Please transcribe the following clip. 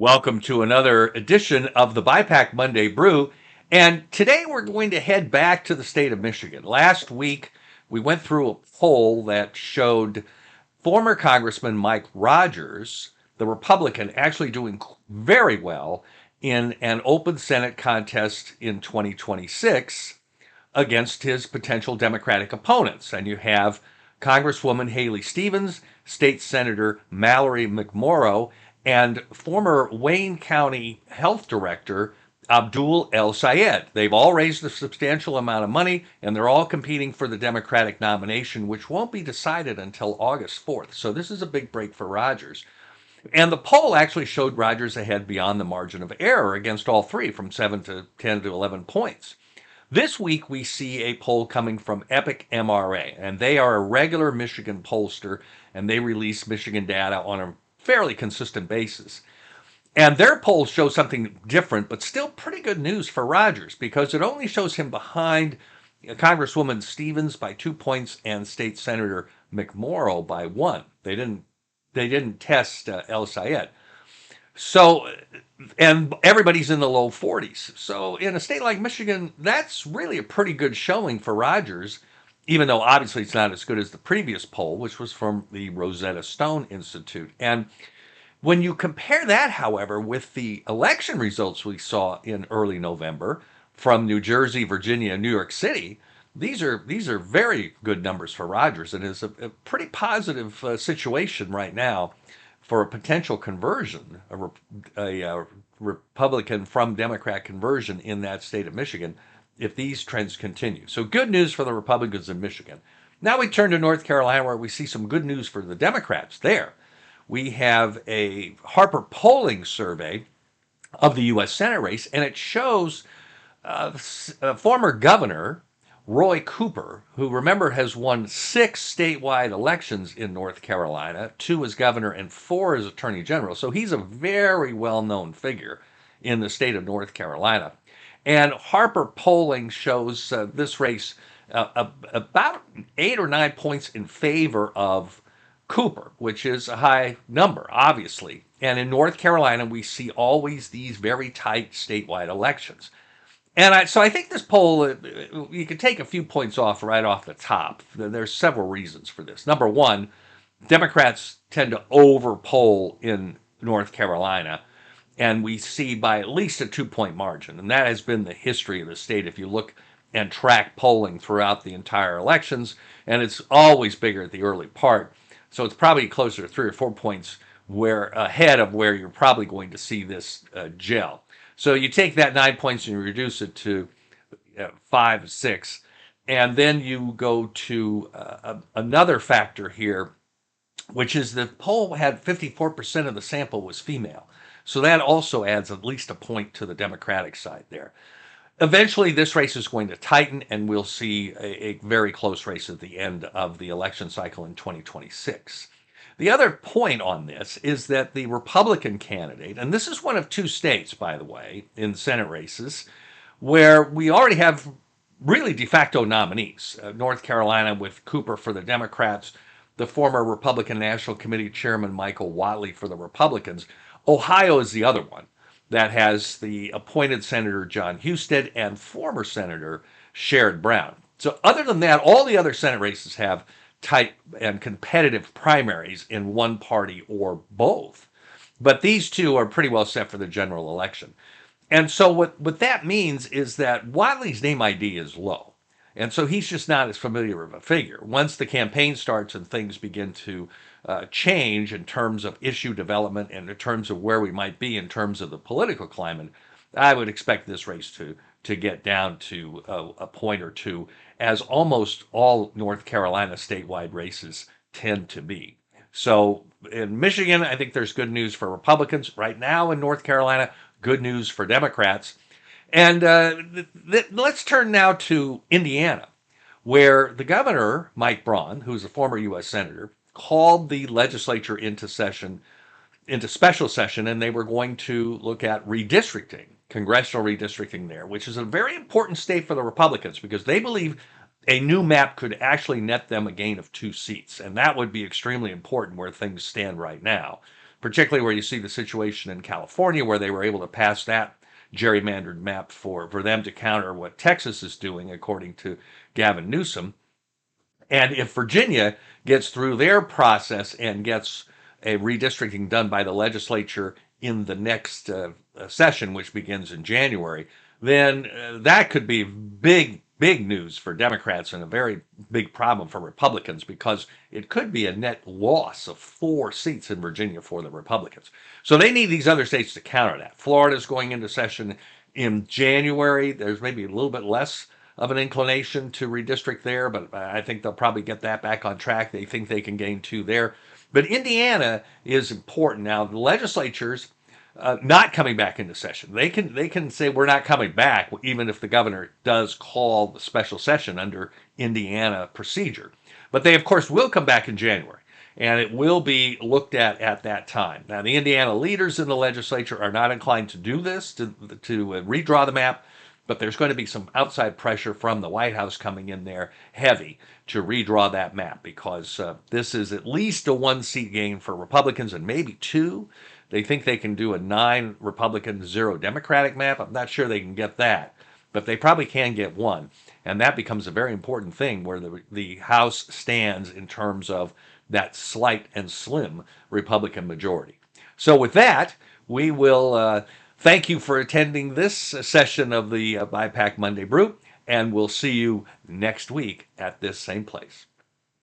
Welcome to another edition of the BIPAC Monday Brew. And today we're going to head back to the state of Michigan. Last week, we went through a poll that showed former Congressman Mike Rogers, the Republican, actually doing very well in an open Senate contest in 2026 against his potential Democratic opponents. And you have Congresswoman Haley Stevens, State Senator Mallory McMorrow, and former Wayne County Health Director Abdul El Sayed. They've all raised a substantial amount of money, and they're all competing for the Democratic nomination, which won't be decided until August 4th. So this is a big break for Rogers. And the poll actually showed Rogers ahead beyond the margin of error against all three, from 7 to 10 to 11 points. This week, we see a poll coming from Epic MRA, and they are a regular Michigan pollster, and they release Michigan data on a fairly consistent basis. And their polls show something different, but still pretty good news for Rogers because it only shows him behind Congresswoman Stevens by 2 points and State Senator McMorrow by 1. They didn't test El Sayed. So, and everybody's in the low 40s. So, in a state like Michigan, that's really a pretty good showing for Rogers, even though obviously it's not as good as the previous poll, which was from the Rosetta Stone Institute. And when you compare that, however, with the election results we saw in early November from New Jersey, Virginia, and New York City, these are very good numbers for Rogers, and is a pretty positive situation right now for a potential conversion, a Republican from Democrat conversion in that state of Michigan, if these trends continue. So good news for the Republicans in Michigan. Now we turn to North Carolina, where we see some good news for the Democrats there. We have a Harper polling survey of the U.S. Senate race, and it shows former governor Roy Cooper, who, remember, has won 6 statewide elections in North Carolina, 2 as governor and 4 as attorney general. So he's a very well-known figure in the state of North Carolina. And Harper polling shows this race about 8 or 9 points in favor of Cooper, which is a high number, obviously. And in North Carolina, we see always these very tight statewide elections. And so I think this poll, you could take a few points off right off the top. There's several reasons for this. Number one, Democrats tend to overpoll in North Carolina, and we see by at least a 2-point margin. And that has been the history of the state if you look and track polling throughout the entire elections, and it's always bigger at the early part. So it's probably closer to 3 or 4 points ahead of where you're probably going to see this gel. So you take that 9 points and you reduce it to 5, 6, and then you go to another factor here, which is the poll had 54% of the sample was female. So that also adds at least a point to the Democratic side there. Eventually, this race is going to tighten, and we'll see a very close race at the end of the election cycle in 2026. The other point on this is that the Republican candidate, and this is one of 2 states, by the way, in Senate races, where we already have really de facto nominees. North Carolina with Cooper for the Democrats, the former Republican National Committee Chairman Michael Whatley for the Republicans. Ohio is the other one that has the appointed Senator John Husted and former Senator Sherrod Brown. So other than that, all the other Senate races have tight and competitive primaries in one party or both. But these 2 are pretty well set for the general election. And so what that means is that Whatley's name ID is low. And so he's just not as familiar of a figure. Once the campaign starts and things begin to change in terms of issue development and in terms of where we might be in terms of the political climate, I would expect this race to get down to a point or 2, as almost all North Carolina statewide races tend to be. So in Michigan, I think there's good news for Republicans. Right now in North Carolina, good news for Democrats. And let's turn now to Indiana, where the governor, Mike Braun, who's a former U.S. Senator, called the legislature into special session, and they were going to look at redistricting, congressional redistricting there, which is a very important state for the Republicans because they believe a new map could actually net them a gain of 2 seats, and that would be extremely important where things stand right now. particularly where you see the situation in California where they were able to pass that gerrymandered map for them to counter what Texas is doing, according to Gavin Newsom. And if Virginia gets through their process and gets a redistricting done by the legislature in the next session, which begins in January, then that could be big news for Democrats and a very big problem for Republicans, because it could be a net loss of 4 seats in Virginia for the Republicans. So they need these other states to counter that. Florida's going into session in January. There's maybe a little bit less of an inclination to redistrict there, but I think they'll probably get that back on track. They think they can gain 2 there. But Indiana is important. Now, the legislatures not coming back into session. They can say we're not coming back, even if the governor does call the special session under Indiana procedure. But they, of course, will come back in January, and it will be looked at that time. Now, the Indiana leaders in the legislature are not inclined to do this, to redraw the map, but there's going to be some outside pressure from the White House coming in there heavy to redraw that map, because this is at least a 1 seat gain for Republicans and maybe 2. They think they can do a 9 Republican, 0 Democratic map. I'm not sure they can get that, but they probably can get 1. And that becomes a very important thing where the House stands in terms of that slight and slim Republican majority. So with that, we will thank you for attending this session of the BIPAC Monday Brew, and we'll see you next week at this same place.